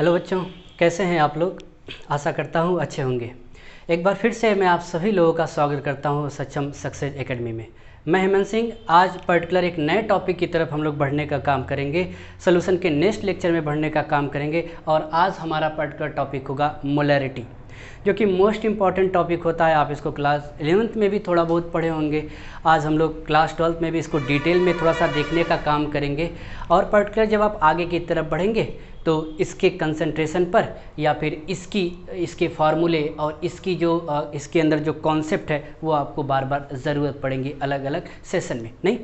Hello बच्चों, कैसे हैं आप लोग। आशा करता हूँ अच्छे होंगे। एक बार फिर से मैं आप सभी लोगों का स्वागत करता हूँ सक्षम सक्सेस एकेडमी में। मैं हेमंत सिंह। आज पर्टिकुलर एक नए टॉपिक की तरफ हम लोग बढ़ने का काम करेंगे, सोल्यूशन के नेक्स्ट लेक्चर में बढ़ने का काम करेंगे। और आज हमारा पर्टिकुलर टॉपिक होगा मोलैरिटी, जो कि मोस्ट इम्पॉर्टेंट टॉपिक होता है। आप इसको क्लास 11th में भी थोड़ा बहुत पढ़े होंगे। आज हम लोग क्लास 12th में भी इसको डिटेल में थोड़ा सा देखने का काम करेंगे। और पर्टिकुलर जब आप आगे की तरफ बढ़ेंगे तो इसके कंसंट्रेशन पर या फिर इसके फार्मूले और इसके अंदर जो कॉन्सेप्ट है वो आपको बार बार ज़रूरत पड़ेंगी अलग अलग सेशन में। नहीं,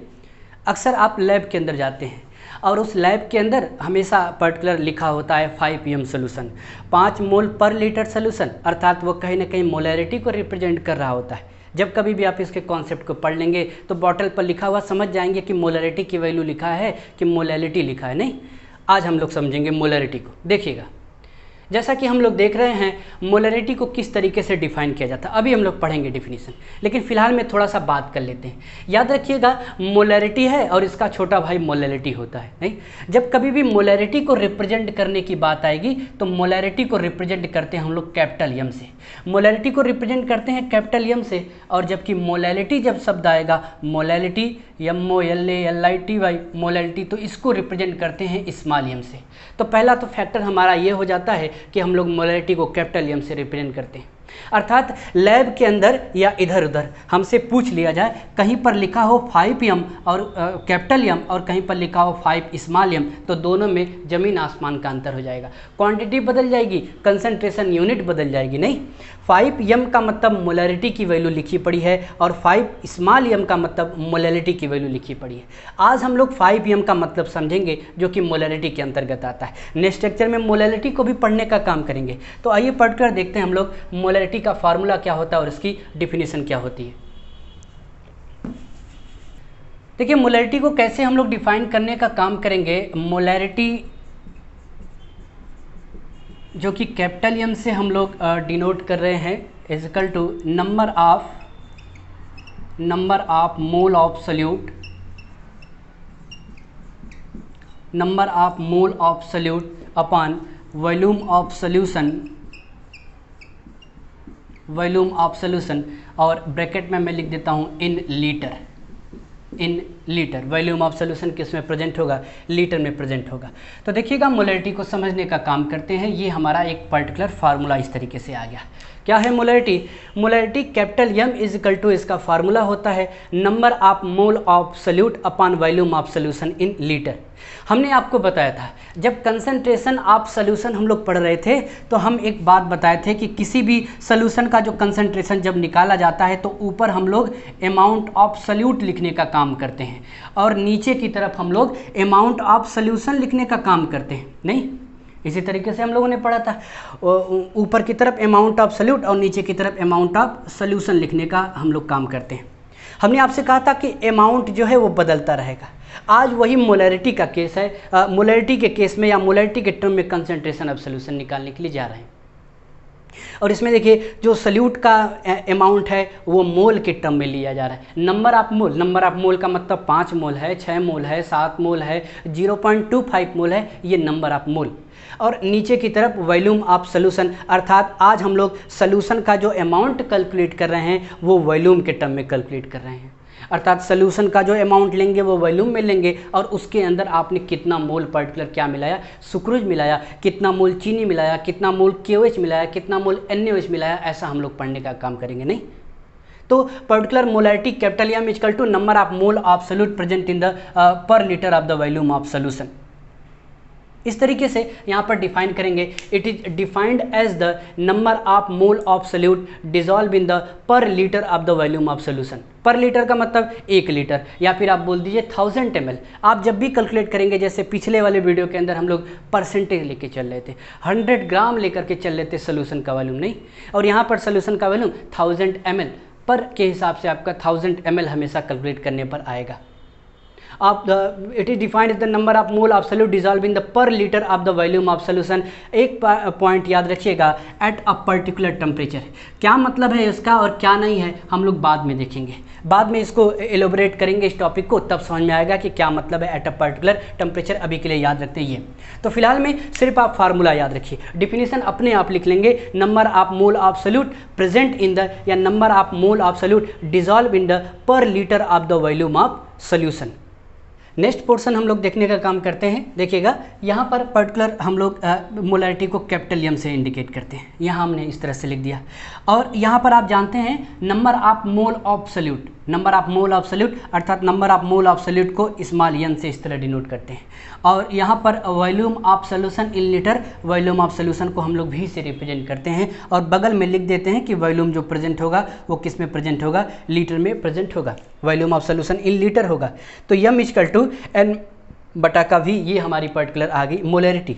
अक्सर आप लैब के अंदर जाते हैं और उस लैब के अंदर हमेशा पर्टिकुलर लिखा होता है 5 pm सोल्यूशन, 5 मोल पर लीटर सोल्यूशन, अर्थात वो कहीं ना कहीं मोलैरिटी को रिप्रेजेंट कर रहा होता है। जब कभी भी आप इसके कॉन्सेप्ट को पढ़ लेंगे तो बॉटल पर लिखा हुआ समझ जाएंगे कि मोलैरिटी की वैल्यू लिखा है कि मोलैलिटी लिखा है। नहीं, आज हम लोग समझेंगे मोलैरिटी को। देखिएगा, जैसा कि हम लोग देख रहे हैं मोलैरिटी को किस तरीके से डिफाइन किया जाता है, अभी हम लोग पढ़ेंगे डिफिनीशन, लेकिन फिलहाल में थोड़ा सा बात कर लेते हैं। याद रखिएगा, मोलैरिटी है और इसका छोटा भाई मोलैलिटी होता है। नहीं, जब कभी भी मोलैरिटी को रिप्रेजेंट करने की बात आएगी तो मोलैरिटी को रिप्रेजेंट करते हैं हम लोग कैपिटल एम से। मोलैरिटी को रिप्रेजेंट करते हैं कैपिटल एम से, और जबकि मोलैलिटी जब शब्द आएगा, मोलैलिटी MOLALITY मोलैलिटी, तो इसको रिप्रेजेंट करते हैं स्मॉल एम से। तो पहला तो फैक्टर हमारा ये हो जाता है कि हम लोग मोलैरिटी को कैपिटल एम से रिप्रेजेंट करते हैं। अर्थात लैब के अंदर या इधर उधर हमसे पूछ लिया जाए, कहीं पर लिखा हो 5 m और कैपिटल एम और कहीं पर लिखा हो 5 स्मॉल एम, तो दोनों में ज़मीन आसमान का अंतर हो जाएगा। क्वांटिटी बदल जाएगी, कंसंट्रेशन यूनिट बदल जाएगी। नहीं, 5 m का मतलब मोलैरिटी की वैल्यू लिखी पड़ी है और 5 स्मॉल m का मतलब मोलैलिटी की वैल्यू लिखी पड़ी है। आज हम लोग 5 m का मतलब समझेंगे, जो कि मोलैरिटी के अंतर्गत आता है। नेक्स्ट लेक्चर में मोलैलिटी को भी पढ़ने का काम करेंगे। तो आइए पर्टिकुलर देखते हैं हम लोग मोलैरिटी का फार्मूला क्या होता है और इसकी डिफिनीशन क्या होती है। देखिए, मोलैरिटी को कैसे हम लोग डिफाइन करने का काम करेंगे। मोलैरिटी जो कि कैपिटल एम से हम लोग डिनोट कर रहे हैं, is equal to number of mole of solute, number of mole of solute upon volume of solution, और ब्रैकेट में मैं लिख देता हूँ in litre. Volume of solution किस में प्रेजेंट होगा, लीटर में प्रेजेंट होगा। तो देखिएगा, मोलैरिटी को समझने का काम करते हैं। ये हमारा एक पर्टिकुलर फार्मूला इस तरीके से आ गया। क्या है molarity? Molarity capital M is equal to, इसका फार्मूला होता है number of mole of solute upon volume of solution in litre. हमने आपको बताया था, जब कंसंट्रेशन ऑफ सोल्यूशन हम लोग पढ़ रहे थे तो हम एक बात बताए थे कि किसी भी सोल्यूशन का जो कंसंट्रेशन जब निकाला जाता है तो ऊपर हम लोग अमाउंट ऑफ सोल्यूट लिखने का काम करते हैं और नीचे की तरफ हम लोग अमाउंट ऑफ सोल्यूशन लिखने का काम करते हैं। नहीं, इसी तरीके से हम लोगों ने पढ़ा था, ऊपर की तरफ अमाउंट ऑफ सोल्यूट और नीचे की तरफ अमाउंट ऑफ सोल्यूशन लिखने का हम लोग काम करते हैं। हमने आपसे कहा था कि अमाउंट जो है वो बदलता रहेगा। आज वही मोलैरिटी का केस है। मोलैरिटी के केस में या मोलैरिटी के टर्म में कंसंट्रेशन ऑफ सोल्यूशन निकालने के लिए जा रहे हैं। और इसमें देखिए, जो सोल्यूट का अमाउंट है वो मोल के टर्म में लिया जा रहा है। नंबर ऑफ मोल का मतलब 5 मोल है, 6 मोल है, 7 मोल है, 0.25 मोल है, ये नंबर ऑफ मोल। और नीचे की तरफ वॉल्यूम ऑफ सोल्यूशन, अर्थात आज हम लोग सोल्यूशन का जो अमाउंट कैलकुलेट कर रहे हैं वो वॉल्यूम के टर्म में कैलकुलेट कर रहे हैं। अर्थात सोल्यूशन का जो अमाउंट लेंगे वो वॉल्यूम में लेंगे और उसके अंदर आपने कितना मोल पर्टिकुलर क्या मिलाया, सुक्रोज मिलाया, कितना मोल चीनी मिलाया, कितना मोल KOH मिलाया, कितना मोल NaOH मिलाया, ऐसा हम लोग पढ़ने का काम करेंगे। नहीं, तो particular molarity capital M equal to number of mole of solute present in the per litre of the volume of solution. इस तरीके से यहाँ पर डिफाइन करेंगे। It is defined as the number of mole of solute dissolve in the per litre of the volume of solution. Per litre का मतलब 1 litre, या फिर आप बोल दीजिए 1000 ml। आप जब भी कैलकुलेट करेंगे, जैसे पिछले वाले वीडियो के अंदर हम लोग परसेंटेज लेके चल रहे थे, 100 ग्राम लेकर के चल रहे थे सोल्यूशन का वॉल्यूम। नहीं, और यहाँ पर सोल्यूशन का वॉल्यूम 1000 ml पर के हिसाब से आपका 1000 ml हमेशा कैलकुलेट करने पर आएगा। Of the, it is defined as the number of mole of solute dissolve in the per litre of the volume of solution. एक पॉइंट याद रखिएगा, एट अ पर्टिकुलर टेम्परेचर। क्या मतलब है इसका और क्या नहीं है हम लोग बाद में देखेंगे, बाद में इसको एलोबरेट करेंगे इस टॉपिक को, तब समझ में आएगा कि क्या मतलब है एट अ पर्टिकुलर टेम्परेचर। अभी के लिए याद रखते हैं ये। तो फिलहाल में सिर्फ आप फार्मूला याद रखिए, डिफिनीशन अपने आप लिख लेंगे, number of mole of solute present in the, या number of mole of solute dissolve in the per litre of the volume of solution. Next portion हम लोग देखने का काम करते हैं। देखिएगा यहाँ पर पर्टिकुलर हम लोग मोलैरिटी को कैपिटल एम से इंडिकेट करते हैं, यहाँ हमने इस तरह से लिख दिया। और यहाँ पर आप जानते हैं number of mole of solute, number of mole of solute अर्थात number of mole of solute को स्मॉल एन से इस तरह डिनोट करते हैं। और यहाँ पर volume of solution in litre, volume of solution को हम लोग वी से रिप्रेजेंट करते हैं और बगल में लिख देते हैं कि वॉल्यूम जो प्रेजेंट होगा वो किस में प्रेजेंट होगा, लीटर में प्रेजेंट होगा, volume of solution in litre होगा। तो यम इक्वल टू एन बटा का वी, ये हमारी पर्टिकुलर आ गई मोलैरिटी।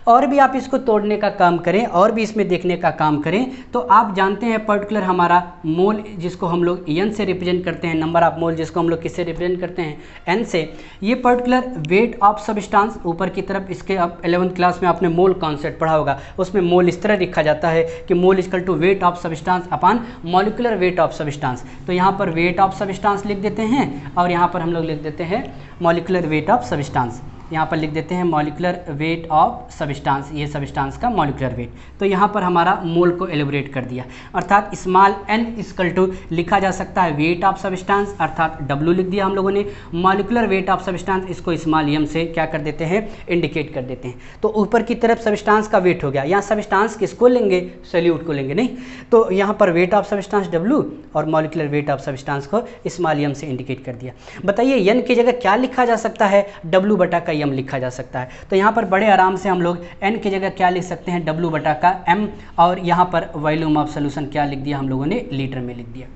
और भी आप इसको तोड़ने का काम करें और भी इसमें देखने का काम करें तो आप जानते हैं पर्टिकुलर हमारा मोल जिसको हम लोग एन से रिप्रेजेंट करते हैं, नंबर ऑफ मोल जिसको हम लोग किससे रिप्रेजेंट करते हैं, एन से। ये पर्टिकुलर वेट ऑफ सब्सटेंस ऊपर की तरफ, इसके आप 11th क्लास में आपने मोल कॉन्सेप्ट पढ़ा होगा, उसमें मोल इस तरह लिखा जाता है कि mole equal to weight of substance upon molecular weight of substance. तो यहाँ पर वेट ऑफ सब्सटेंस लिख देते हैं और यहाँ पर हम लोग लिख देते हैं मॉलिक्यूलर वेट ऑफ सब्सटेंस। यहाँ पर लिख देते हैं मॉलिक्यूलर वेट ऑफ सब्सटेंस, ये सब्सटेंस का मॉलिक्यूलर वेट। तो यहाँ पर हमारा मोल को एलिब्रेट कर दिया, अर्थात स्मॉल एन इक्वल टू लिखा जा सकता है वेट ऑफ सब्सटेंस अर्थात W लिख दिया हम लोगों ने, मॉलिक्यूलर वेट ऑफ सब्सटेंस इसको स्मॉल एम से क्या कर देते हैं, इंडिकेट कर देते हैं। तो ऊपर की तरफ सब्सटेंस का वेट हो गया, यहाँ सब्सटेंस किसको लेंगे, सोल्यूट को लेंगे नहीं, तो यहाँ पर वेट ऑफ सब्सटेंस W और मॉलिक्यूलर वेट ऑफ सब्सटेंस को स्मॉल एम से इंडिकेट कर दिया। बताइए एन की जगह क्या लिखा जा सकता है, W बटा का एम लिखा जा सकता है। तो यहाँ पर बड़े आराम से हम लोग n की जगह क्या लिख सकते हैं, W बटा का m, और यहाँ पर वॉल्यूम ऑफ सोल्यूशन क्या लिख दिया हम लोगों ने, लीटर में लिख दिया,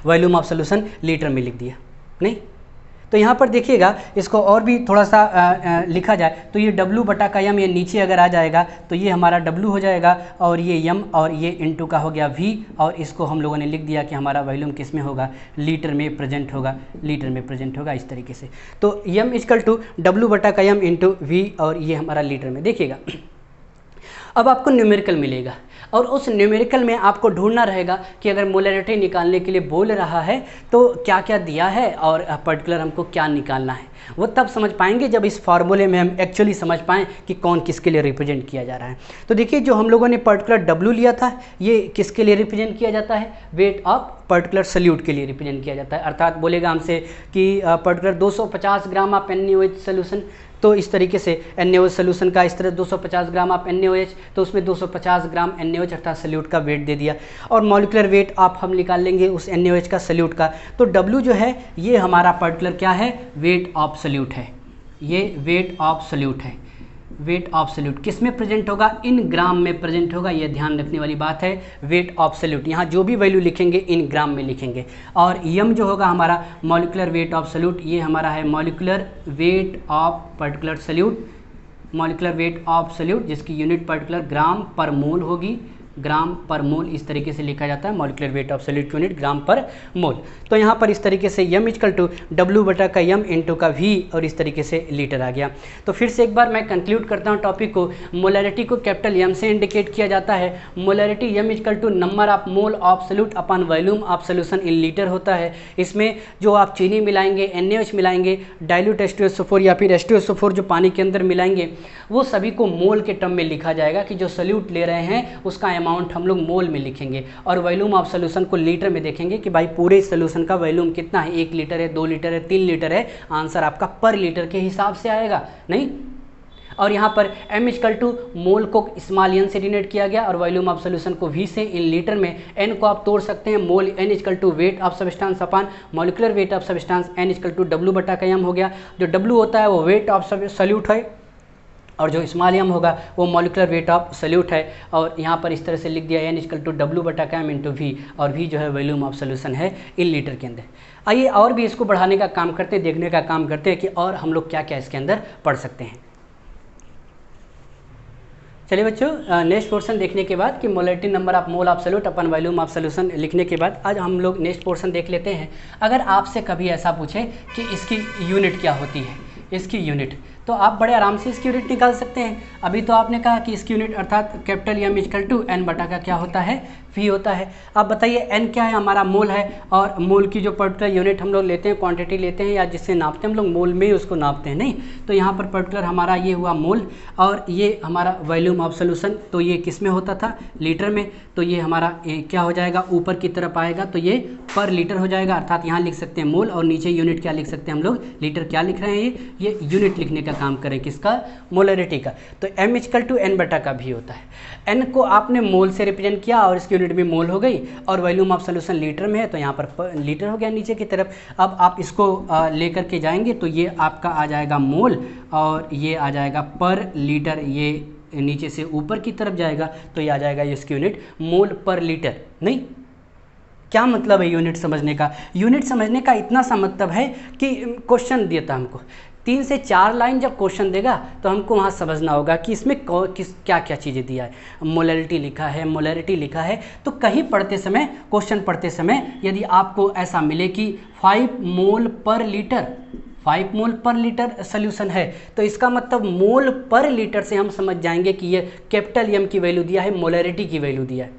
वॉल्यूम ऑफ सोल्यूशन लीटर में लिख दिया नहीं। तो यहाँ पर देखिएगा इसको और भी थोड़ा सा लिखा जाए तो ये W बटा का m, ये नीचे अगर आ जाएगा तो ये हमारा W हो जाएगा और ये m और ये इंटू का हो गया V, और इसको हम लोगों ने लिख दिया कि हमारा वॉल्यूम किस में होगा, लीटर में प्रेजेंट होगा, लीटर में प्रेजेंट होगा इस तरीके से। तो m इक्वल टू W बटा का m इंटू V और ये हमारा लीटर में। देखिएगा अब आपको न्यूमेरिकल मिलेगा और उस न्यूमेरिकल में आपको ढूंढना रहेगा कि अगर मोलैरिटी निकालने के लिए बोल रहा है तो क्या क्या दिया है और पर्टिकुलर हमको क्या निकालना है। वो तब समझ पाएंगे जब इस फार्मूले में हम एक्चुअली समझ पाएँ कि कौन किसके लिए रिप्रेजेंट किया जा रहा है। तो देखिए जो हम लोगों ने पर्टिकुलर W लिया था ये किसके लिए रिप्रेजेंट किया जाता है, वेट ऑफ पर्टिकुलर सोल्यूट के लिए रिप्रेजेंट किया जाता है। अर्थात बोलेगा हमसे कि particular 250 gram of NaOH solution, तो इस तरीके से NaOH सोल्यूशन का इस तरह 250 ग्राम ऑफ NaOH, तो उसमें 250 ग्राम NaOH अर्थात सोल्यूट का वेट दे दिया और मॉलिक्यूलर वेट आप हम निकाल लेंगे उस NaOH का सोल्यूट का। तो W जो है ये हमारा पर्टिकुलर क्या है, वेट ऑफ सोल्यूट है, ये वेट ऑफ सोल्यूट है। वेट ऑफ सोल्यूट किस में प्रेजेंट होगा, इन ग्राम में प्रेजेंट होगा, ये ध्यान रखने वाली बात है। वेट ऑफ सोल्यूट यहाँ जो भी वैल्यू लिखेंगे इन ग्राम में लिखेंगे। और यम जो होगा हमारा मॉलिक्यूलर वेट ऑफ सोल्यूट, ये हमारा है molecular weight of particular solute, molecular weight of solute जिसकी यूनिट पर्टिकुलर ग्राम पर मोल होगी, ग्राम पर मोल इस तरीके से लिखा जाता है, molecular weight of solute unit gram per mole. तो यहाँ पर इस तरीके से यम इक्वल टू W बटा का यम इंटू का V और इस तरीके से लीटर आ गया। तो फिर से एक बार मैं कंक्लूड करता हूँ टॉपिक को। मोलैरिटी को कैपिटल M से इंडिकेट किया जाता है। Molarity M equal to number of mole of solute upon volume of solution in litre होता है। इसमें जो आप चीनी मिलाएंगे, NaOH मिलाएंगे, डाइल्यूट H2SO4 या फिर H2SO4 जो पानी के अंदर मिलाएंगे, वो सभी को मोल के टर्म में लिखा जाएगा कि जो सोल्यूट ले रहे हैं उसका अमाउंट हम लोग मोल में लिखेंगे और वॉल्यूम ऑफ सोल्यूशन को लीटर में देखेंगे कि भाई पूरे सोल्यूशन का वॉल्यूम कितना है, 1 लीटर है, 2 लीटर है, 3 लीटर है। आंसर आपका पर लीटर के हिसाब से आएगा नहीं। और यहाँ पर m इक्वल टू मोल को स्मॉल n से डिनोट किया गया और वॉल्यूम ऑफ सोल्यूशन को V से, इन लीटर में n को आप तोड़ सकते हैं, mole n equal to weight of substance upon molecular weight of substance n equal to W बटा का m हो गया। जो W होता है वो वेट ऑफ सोल्यूट है और जो स्मॉल m होगा वो मॉलिक्यूलर वेट ऑफ सोल्यूट है। और यहाँ पर इस तरह से लिख दिया n इक्वल टू W बटा का m इंटू V, और V जो है वॉल्यूम ऑफ सोल्यूशन है इन लीटर के अंदर। आइए और भी इसको बढ़ाने का काम करते हैं, देखने का काम करते हैं कि और हम लोग क्या क्या इसके अंदर पढ़ सकते हैं। चलिए बच्चों, नेक्स्ट पोर्शन देखने के बाद कि molarity number of mole absolute upon volume of solution लिखने के बाद आज हम लोग नेक्स्ट पोर्शन देख लेते हैं। अगर आपसे कभी ऐसा पूछे कि इसकी यूनिट क्या होती है, इसकी यूनिट, तो आप बड़े आराम से इसकी यूनिट निकाल सकते हैं। अभी तो आपने कहा कि इसकी यूनिट अर्थात capital M equal to N बटा का क्या होता है, वी होता है। अब बताइए एन क्या है, हमारा मोल है, और मोल की जो पर्टिकुलर यूनिट हम लोग लेते हैं, क्वांटिटी लेते हैं या जिससे नापते हैं हम लोग मोल में ही उसको नापते हैं, नहीं तो यहाँ पर पर्टिकुलर हमारा ये हुआ मोल और ये हमारा वॉल्यूम ऑफ सॉल्यूशन, तो ये किस में होता था, लीटर में, तो ये हमारा क्या हो जाएगा, ऊपर की तरफ आएगा तो ये पर लीटर हो जाएगा। अर्थात यहाँ लिख सकते हैं मोल और नीचे यूनिट क्या लिख सकते हैं हम लोग, लीटर। क्या लिख रहे हैं, ये यूनिट लिखने का काम करें, किसका, मोलरिटी का। तो एम इक्वल टू एन बटा का भी होता है। एन को आपने मोल से रिप्रेजेंट किया और इसकी यूनिट भी मोल हो गई, और वॉल्यूम ऑफ सॉल्यूशन लीटर में है तो यहाँ पर लीटर हो गया नीचे की तरफ। अब आप इसको लेकर के जाएंगे तो ये आपका आ जाएगा मोल और ये आ जाएगा पर लीटर, ये नीचे से ऊपर की तरफ जाएगा तो ये आ जाएगा इसकी यूनिट मोल पर लीटर। नहीं, क्या मतलब है यूनिट समझने का, यूनिट समझने का इतना सा मतलब है कि क्वेश्चन दिया था हमको 3 से 4 लाइन, जब क्वेश्चन देगा तो हमको वहाँ समझना होगा कि इसमें क्या क्या चीज़ें दिया है। मोलरिटी लिखा है, मोलरिटी लिखा है, तो कहीं पढ़ते समय, क्वेश्चन पढ़ते समय यदि आपको ऐसा मिले कि 5 मोल पर लीटर, 5 मोल पर लीटर सोल्यूशन है, तो इसका मतलब मोल पर लीटर से हम समझ जाएंगे कि ये कैपिटल एम की वैल्यू दिया है, मोलरिटी की वैल्यू दिया है।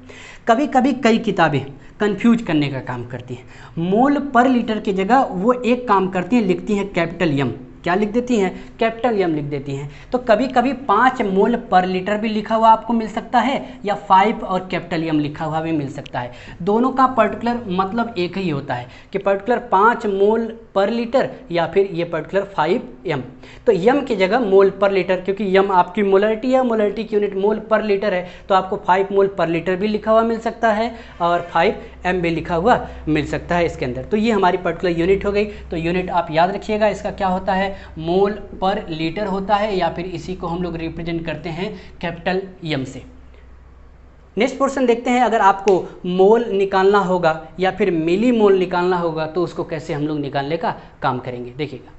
कभी कभी कई किताबें कंफ्यूज करने का काम करती हैं। मोल पर लीटर की जगह वो एक काम करती हैं, लिखती हैं कैपिटल एम। क्या लिख देती हैं, कैपिटल एम लिख देती हैं। तो कभी कभी 5 मोल पर लीटर भी लिखा हुआ आपको मिल सकता है या 5 और कैपिटल एम लिखा हुआ भी मिल सकता है। दोनों का पर्टिकुलर मतलब एक ही होता है कि पर्टिकुलर 5 मोल पर लीटर या फिर ये पर्टिकुलर 5 एम। तो एम की जगह मोल पर लीटर, क्योंकि एम आपकी मोलरिटी है, मोलरिटी की यूनिट मोल पर लीटर है, तो आपको 5 मोल पर लीटर भी लिखा हुआ मिल सकता है और 5 एम भी लिखा हुआ मिल सकता है इसके अंदर। तो ये हमारी पर्टिकुलर यूनिट हो गई। तो यूनिट आप याद रखिएगा, इसका क्या होता है, मोल पर लीटर होता है, या फिर इसी को हम लोग रिप्रेजेंट करते हैं कैपिटल एम से। नेक्स्ट पोर्शन देखते हैं। अगर आपको मोल निकालना होगा या फिर मिली मोल निकालना होगा तो उसको कैसे हम लोग निकालने का काम करेंगे, देखिएगा।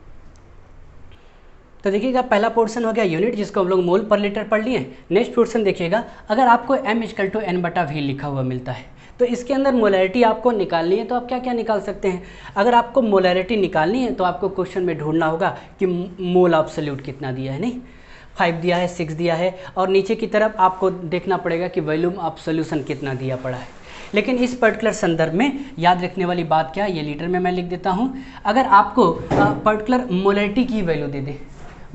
तो देखिएगा, पहला पोर्शन हो गया यूनिट, जिसको हम लोग मोल पर लीटर पढ़ लिए। नेक्स्ट पोर्शन देखिएगा, अगर आपको m इक्वल टू एन बटा वी लिखा हुआ मिलता है तो इसके अंदर मोलरिटी आपको निकालनी है, तो आप क्या क्या निकाल सकते हैं। अगर आपको मोलरिटी निकालनी है तो आपको क्वेश्चन में ढूंढना होगा कि मोल एब्सोल्यूट कितना दिया है, नहीं 5 दिया है, 6 दिया है, और नीचे की तरफ आपको देखना पड़ेगा कि वॉल्यूम ऑफ सॉल्यूशन कितना दिया पड़ा है। लेकिन इस पर्टिकुलर संदर्भ में याद रखने वाली बात क्या है, ये लीटर में मैं लिख देता हूँ। अगर आपको पर्टिकुलर मोलरिटी की वैल्यू दे दे,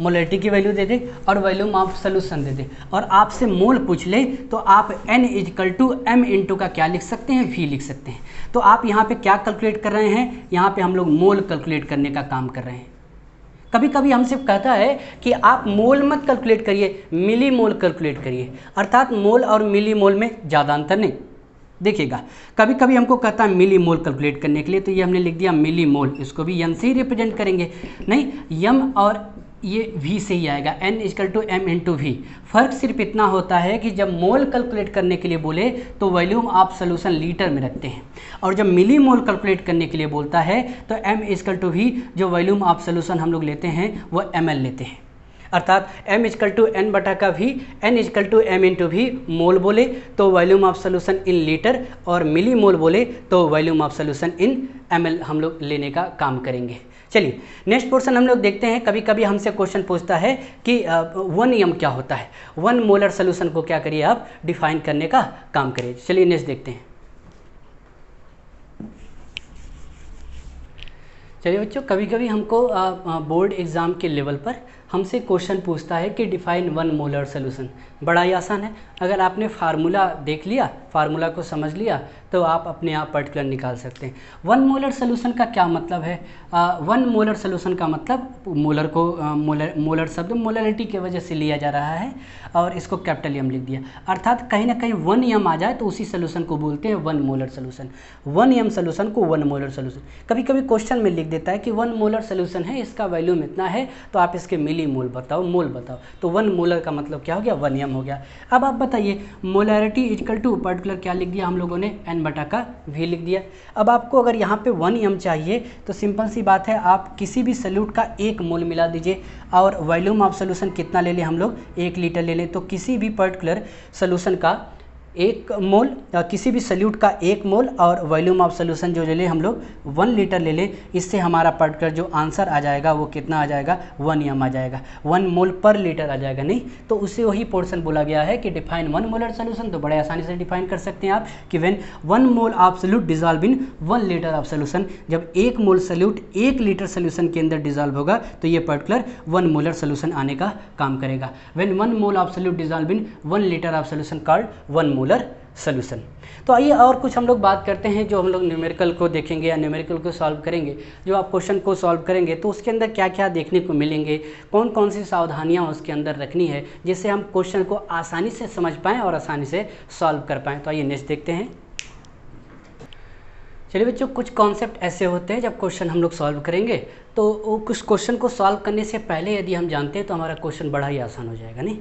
मोलरिटी की वैल्यू दे दे और वॉल्यूम ऑफ सॉल्यूशन दे दे, और आपसे मोल पूछ ले, तो आप n equal to M into का क्या लिख सकते हैं, v लिख सकते हैं। तो आप यहाँ पे क्या कैलकुलेट कर रहे हैं, यहाँ पे हम लोग मोल कैलकुलेट करने का काम कर रहे हैं। कभी कभी हमसे कहता है कि आप मोल मत कैलकुलेट करिए, मिली मोल कैलकुलेट करिए, अर्थात मोल और मिली मोल में ज़्यादा अंतर नहीं। देखिएगा, कभी कभी हमको कहता है मिली मोल कैलकुलेट करने के लिए, तो ये हमने लिख दिया मिली मोल, इसको भी एम से ही रिप्रेजेंट करेंगे। नहीं, एम और ये v से ही आएगा, n equal to M into V. फ़र्क सिर्फ इतना होता है कि जब मोल कैलकुलेट करने के लिए बोले तो वॉल्यूम ऑफ सॉल्यूशन लीटर में रखते हैं, और जब मिली मोल कैलकुलेट करने के लिए बोलता है तो m इक्वल टू वी, जो वॉल्यूम ऑफ सॉल्यूशन हम लोग लेते हैं वो ml लेते हैं। अर्थात m इक्वल टू एन बटा का v, n equal to M into V mole बोले तो volume of solution in litre, और मिली मोल बोले तो volume of solution in ml हम लोग लेने का काम करेंगे। चलिए नेक्स्ट पोर्शन हम लोग देखते हैं। कभी कभी हमसे क्वेश्चन पूछता है कि 1 एम क्या होता है, 1 मोलर सोल्यूशन को क्या करिए आप डिफाइन करने का काम करिए। चलिए नेक्स्ट देखते हैं। चलिए बच्चों, कभी कभी हमको बोर्ड एग्ज़ाम के लेवल पर हमसे क्वेश्चन पूछता है कि डिफाइन 1 मोलर सोल्यूशन। बड़ा ही आसान है, अगर आपने फार्मूला देख लिया, फार्मूला को समझ लिया, तो आप अपने आप पर्टिकुलर निकाल सकते हैं। 1 मोलर सोल्यूशन का क्या मतलब है, 1 मोलर सोल्यूशन का मतलब मोलर को मोलर शब्द मोलरिटी की वजह से लिया जा रहा है और इसको कैपिटल एम लिख दिया, अर्थात कहीं ना कहीं 1 एम आ जाए तो उसी सोल्यूशन को बोलते हैं 1 मोलर सोल्यूशन। 1 एम सोल्यूशन को 1 मोलर सोल्यूशन। कभी कभी क्वेश्चन में लिख देता है कि 1 मोलर सोल्यूशन है, इसका वॉल्यूम इतना है, तो आप इसके मिली मिलीमोल बताओ, मोल बताओ, तो 1 मोलर का मतलब क्या हो गया, 1 m हो गया। अब आप बताइए मोलैरिटी इक्वल टू पर्टिकुलर क्या लिख दिया हम लोगों ने, n/v लिख दिया। अब आपको अगर यहाँ पे 1 m चाहिए तो सिंपल सी बात है, आप किसी भी सल्यूट का 1 मोल मिला दीजिए और वॉल्यूम ऑफ सोल्यूशन कितना ले लें हम लोग, 1 लीटर ले लें। तो किसी भी पर्टिकुलर सोल्यूशन का 1 मोल, किसी भी सल्यूट का 1 मोल और वॉल्यूम ऑफ सोल्यूशन जो ले लें हम लोग 1 लीटर ले लें। इससे हमारा पर्टिकुलर जो आंसर आ जाएगा वो कितना आ जाएगा, 1 m आ जाएगा, 1 मोल पर लीटर आ जाएगा। नहीं तो उससे वही पोर्शन बोला गया है कि डिफाइन 1 मोलर सोल्यूशन। तो बड़े आसानी से डिफाइन कर सकते हैं आप कि when 1 mole of solute dissolve in 1 litre of solution, जब 1 मोल सल्यूट 1 लीटर सोल्यूशन के अंदर डिजॉल्व होगा तो ये पर्टिकुलर 1 मोलर सोल्यूशन आने का काम करेगा। When 1 mole of solute dissolve in 1 litre of solution called 1 molar solution. तो आइए और कुछ हम लोग बात करते हैं, जो हम लोग न्यूमेरिकल को देखेंगे या न्यूमेरिकल को सॉल्व करेंगे। जो आप क्वेश्चन को सॉल्व करेंगे तो उसके अंदर क्या क्या देखने को मिलेंगे, कौन कौन सी सावधानियां उसके अंदर रखनी है, जिससे हम क्वेश्चन को आसानी से समझ पाएँ और आसानी से सॉल्व कर पाएँ। तो आइए नेक्स्ट देखते हैं। चलिए बच्चों, कुछ कॉन्सेप्ट ऐसे होते हैं जब क्वेश्चन हम लोग सॉल्व करेंगे तो कुछ क्वेश्चन को सॉल्व करने से पहले यदि हम जानते हैं तो हमारा क्वेश्चन बड़ा ही आसान हो जाएगा। नहीं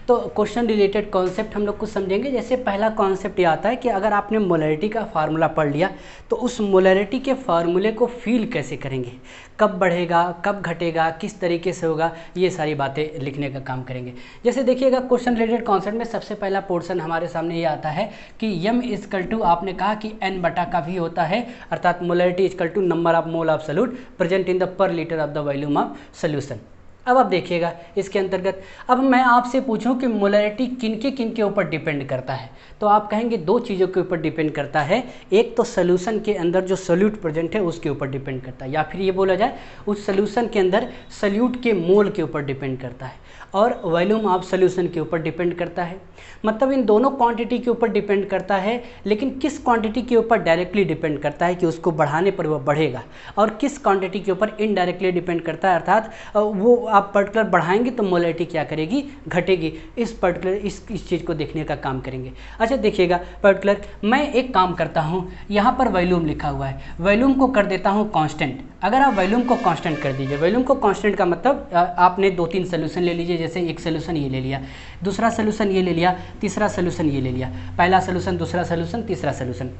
तो क्वेश्चन रिलेटेड कॉन्सेप्ट हम लोग कुछ समझेंगे। जैसे पहला कॉन्सेप्ट ये आता है कि अगर आपने मोलैरिटी का फार्मूला पढ़ लिया तो उस मोलैरिटी के फार्मूले को फील कैसे करेंगे, कब बढ़ेगा, कब घटेगा, किस तरीके से होगा, ये सारी बातें लिखने का काम करेंगे। जैसे देखिएगा क्वेश्चन रिलेटेड कॉन्सेप्ट में सबसे पहला पोर्शन हमारे सामने ये आता है कि m इक्वल टू, आपने कहा कि n/v होता है, अर्थात molarity equal to number of mole of solute present in the per litre of the volume of solution. अब आप देखिएगा इसके अंतर्गत, अब मैं आपसे पूछूं कि मोलैरिटी किन के ऊपर डिपेंड करता है, तो आप कहेंगे 2 चीज़ों के ऊपर डिपेंड करता है। एक तो सोल्यूशन के अंदर जो सोल्यूट प्रेजेंट है उसके ऊपर डिपेंड करता है, या फिर ये बोला जाए उस सोल्यूशन के अंदर सोल्यूट के मोल के ऊपर डिपेंड करता है, और वॉल्यूम ऑफ सोल्यूशन के ऊपर डिपेंड करता है। मतलब इन दोनों क्वांटिटी के ऊपर डिपेंड करता है, लेकिन किस क्वांटिटी के ऊपर डायरेक्टली डिपेंड करता है कि उसको बढ़ाने पर वह बढ़ेगा, और किस क्वांटिटी के ऊपर इनडायरेक्टली डिपेंड करता है, अर्थात वो आप पर्टिकुलर बढ़ाएंगे तो मोलैरिटी क्या करेगी, घटेगी। इस पर्टिकुलर इस चीज़ को देखने का काम करेंगे। अच्छा देखिएगा पर्टिकुलर मैं एक काम करता हूँ, यहाँ पर वॉल्यूम लिखा हुआ है, वॉल्यूम को कर देता हूँ कांस्टेंट। अगर आप वॉल्यूम को कांस्टेंट कर दीजिए, वॉल्यूम को कांस्टेंट का मतलब आपने 2-3 सोल्यूशन ले लीजिए। जैसे एक सोल्यूशन ये ले लिया, दूसरा सोल्यूशन ये ले लिया, तीसरा सोल्यूशन ये ले लिया, पहला सोल्यूशन, दूसरा सोल्यूशन, तीसरा सोल्यूशन।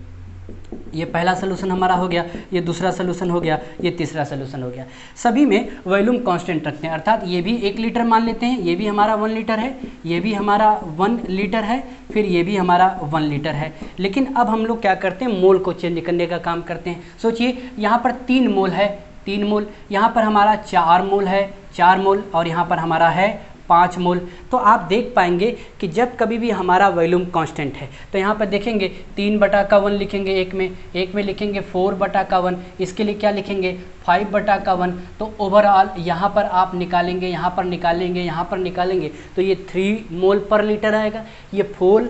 ये पहला सोल्यूशन हमारा हो गया, ये दूसरा सोल्यूशन हो गया, ये तीसरा सोल्यूशन हो गया। सभी में वॉल्यूम कांस्टेंट रखते हैं, अर्थात ये भी 1 लीटर मान लेते हैं, ये भी हमारा 1 लीटर है, ये भी हमारा 1 लीटर है, फिर ये भी हमारा 1 लीटर है। लेकिन अब हम लोग क्या करते हैं, मोल को चेंज करने का काम करते हैं। सोचिए यहाँ पर 3 मोल है, 3 मोल, यहाँ पर हमारा 4 मोल है, 4 मोल, और यहाँ पर हमारा है 5 मोल। तो आप देख पाएंगे कि जब कभी भी हमारा वॉल्यूम कांस्टेंट है तो यहाँ पर देखेंगे 3/1 लिखेंगे, एक में लिखेंगे 4/1, इसके लिए क्या लिखेंगे 5/1। तो ओवरऑल यहाँ पर आप निकालेंगे, यहाँ पर निकालेंगे, यहाँ पर निकालेंगे तो ये 3 मोल पर लीटर आएगा, ये 4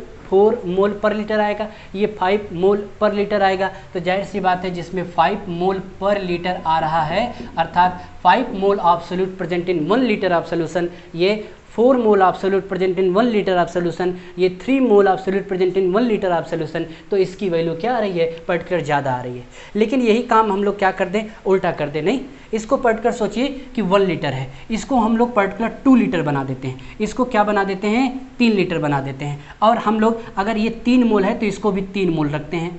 मोल पर लीटर आएगा, ये 5 मोल पर लीटर आएगा। तो जाहिर सी बात है जिसमें 5 मोल पर लीटर आ रहा है, अर्थात 5 मोल of solute present in 1 litre of solution, ये 4 मोल of solute present in 1 litre of solution, ये 3 मोल of solute present in 1 litre of solution. तो इसकी वैल्यू क्या आ रही है, पर्टिकुलर ज़्यादा आ रही है। लेकिन यही काम हम लोग क्या कर दें, उल्टा कर दें। नहीं, इसको पर्टिकुलर सोचिए कि 1 लीटर है, इसको हम लोग पर्टिकुलर 2 लीटर बना देते हैं, इसको क्या बना देते हैं, 3 लीटर बना देते हैं। और हम लोग अगर ये 3 मोल है तो इसको भी 3 मोल रखते हैं,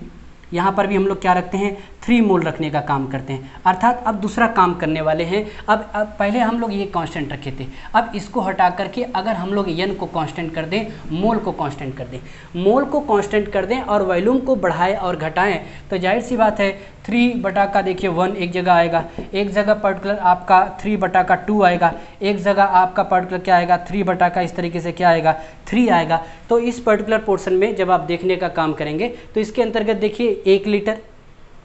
यहाँ पर भी हम लोग क्या रखते हैं, 3 मोल रखने का काम करते हैं। अर्थात अब दूसरा काम करने वाले हैं। अब पहले हम लोग ये कांस्टेंट रखे थे, अब इसको हटा करके अगर हम लोग n को कांस्टेंट कर दें, मोल को कांस्टेंट कर दें, मोल को कांस्टेंट कर दें और वॉल्यूम को बढ़ाएं और घटाएं, तो जाहिर सी बात है 3/का देखिए 1 एक जगह आएगा, एक जगह पर्टिकुलर आपका 3/2 आएगा, एक जगह आपका पर्टिकुलर क्या आएगा 3/का इस तरीके से क्या आएगा 3 आएगा। तो इस पर्टिकुलर पोर्शन में जब आप देखने का काम करेंगे तो इसके अंतर्गत देखिए 1 लीटर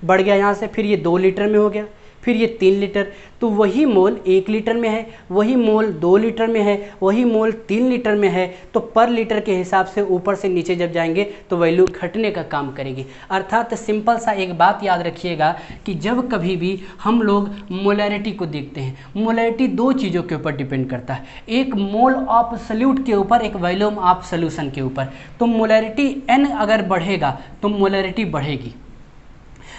बढ़ गया यहाँ से, फिर ये 2 लीटर में हो गया, फिर ये 3 लीटर। तो वही मोल 1 लीटर में है, वही मोल 2 लीटर में है, वही मोल 3 लीटर में है। तो पर लीटर के हिसाब से ऊपर से नीचे जब जाएंगे तो वैल्यू घटने का काम करेगी। अर्थात सिंपल सा एक बात याद रखिएगा कि जब कभी भी हम लोग मोलैरिटी को देखते हैं, मोलैरिटी 2 चीज़ों के ऊपर डिपेंड करता है, एक मोल ऑफ सॉल्यूट के ऊपर, एक वॉल्यूम ऑफ सॉल्यूशन के ऊपर। तो मोलैरिटी n अगर बढ़ेगा तो मोलैरिटी बढ़ेगी।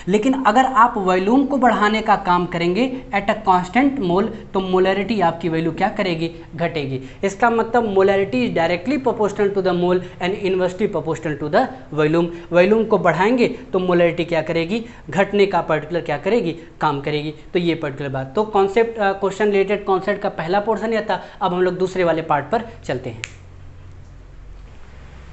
लेकिन अगर आप वॉल्यूम को बढ़ाने का काम करेंगे एट अ कांस्टेंट मोल, तो मोलैरिटी आपकी वैल्यू क्या करेगी, घटेगी। इसका मतलब molarity is directly proportional to the mole and inversely proportional to the volume. Volume को बढ़ाएंगे तो मोलैरिटी क्या करेगी, घटने का पर्टिकुलर क्या करेगी, काम करेगी। तो ये पर्टिकुलर बात, तो कॉन्सेप्ट क्वेश्चन रिलेटेड कॉन्सेप्ट का पहला पोर्शन यह था। अब हम लोग दूसरे वाले पार्ट पर चलते हैं।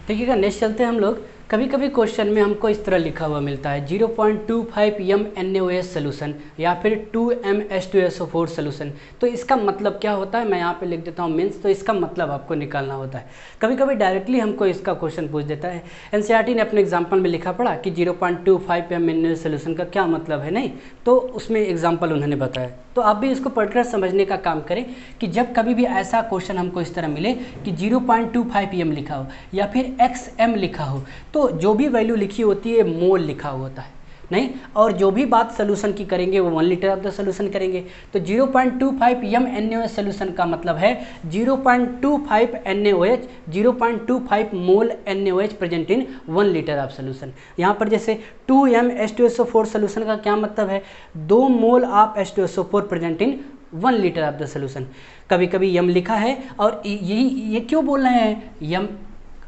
देखिएगा नेक्स्ट चलते हैं हम लोग। कभी कभी क्वेश्चन में हमको इस तरह लिखा हुआ मिलता है 0.25 m NaOH सोल्यूशन या फिर 2 m H2SO4 सोल्यूशन। तो इसका मतलब क्या होता है, मैं यहाँ पे लिख देता हूँ मीन्स। तो इसका मतलब आपको निकालना होता है। कभी कभी डायरेक्टली हमको इसका क्वेश्चन पूछ देता है। NCERT ने अपने एग्जाम्पल में लिखा पड़ा कि 0.25 m NaOH सोल्यूशन का क्या मतलब है, नहीं तो उसमें एग्जाम्पल उन्होंने बताया। तो आप भी इसको पर्टिकुलर समझने का काम करें कि जब कभी भी ऐसा क्वेश्चन हमको इस तरह मिले कि 0.25 m लिखा हो या फिर xm लिखा हो, तो जो भी वैल्यू लिखी होती है मोल लिखा होता है, नहीं, और जो भी बात सोल्यूशन की करेंगे वो 1 लीटर ऑफ द सोल्यूशन करेंगे। तो 0.25 m NaOH सोल्यूशन का मतलब है 0.25 NaOH, 0.25 mole NaOH present in 1 litre of solution. यहाँ पर जैसे 2 m H2SO4 सोल्यूशन का क्या मतलब है, 2 mole of H2SO4 present in 1 litre of the solution. कभी कभी यम लिखा है, और ये क्यों बोल रहे हैं यम,